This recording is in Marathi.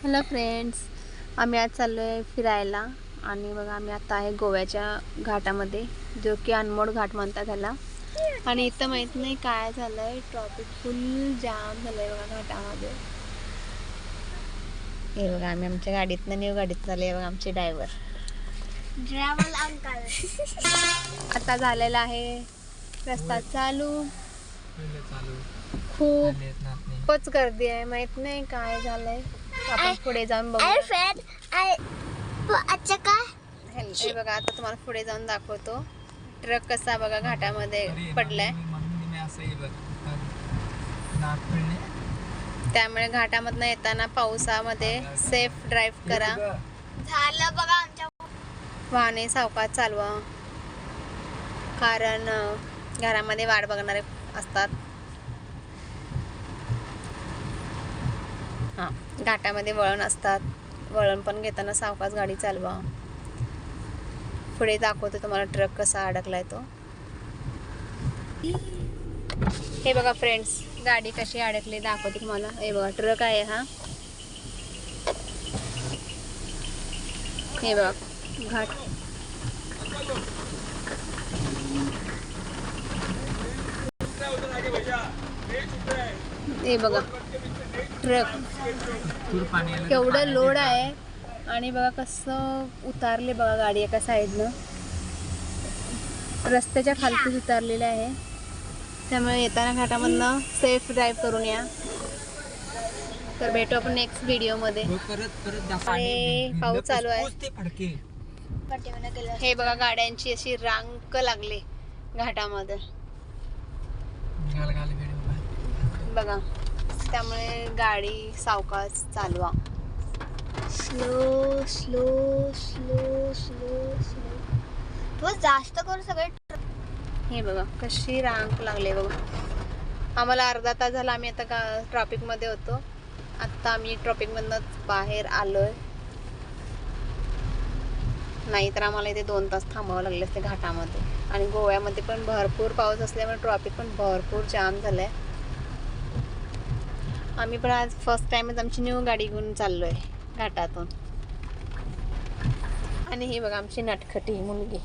हॅलो फ्रेंड्स, आम्ही आज चाललो आहे फिरायला. आणि बघा आम्ही आता आहे गोव्याच्या घाटामध्ये, जो की अनमोड घाट म्हणतात त्याला. आणि इथं माहीत नाही काय झालं आहे, ट्रॉफिक फुल जाम झालं आहे बघा घाटामध्ये. हे बघा आम्ही आमच्या गाडीतनं न्यू गाडीत चालले बघा आमचे ड्रायव्हर अंकल. आता झालेला आहे रस्ता चालू. खूपच गर्दी आहे, माहित नाही काय झालंय. आपण पुढे जाऊन बघू. हे बघा आता तुम्हाला पुढे जाऊन दाखवतो ट्रक कसा बघा घाटामध्ये पडलाय. त्यामुळे घाटामधनं येताना पावसामध्ये सेफ ड्राईव्ह करा. झालं बघा आमच्या वाहने सावकाश चालवा, कारण घरामध्ये वाट बघणारे असतात. हां, घाटामध्ये वळण असतात, वळण पण घेताना सावकाश गाडी चालवा. पुढे दाखवतो तुम्हाला ट्रक कसा अडकलाय तो. हे बघा फ्रेंड्स, गाडी कशी अडकली दाखवते तुम्हाला. हे बघा ट्रक आहे हा. हे बघा घाट. हे बघा ट्रक केवढं लोड आहे. आणि बघा कसं उतारले बघा गाडी एका साईडनं, रस्त्याच्या खालतीच उतारलेलं आहे. त्यामुळे येताना घाटामधनं सेफ ड्राईव्ह करून या. तर भेटू आपण नेक्स्ट व्हिडिओमध्ये. पाऊस चालू आहे. हे बघा गाड्यांची अशी रांग लागली घाटामध्ये बघा. त्यामुळे गाडी सावकाश चालवा. Slow slow slow slow slow. तो जास्त करून सगळे. हे बघा कशी रांग लागली बघा. आम्हाला अर्धा तास झाला, आम्ही आता ट्रॉफिकमध्ये होतो. आत्ता आम्ही ट्रॉफिकमधनंच बाहेर आलोय. नाहीतर आम्हाला इथे 2 तास थांबावं लागले असते घाटामध्ये. आणि गोव्यामध्ये पण भरपूर पाऊस असल्यामुळे ट्रॉफिक पण भरपूर जाम झालंय. आम्ही पण आज फर्स्ट टाइमच आमची न्यू गाडी घेऊन चाललोय घाटातून. आणि ही बघा आमची नटखटी मुलगी.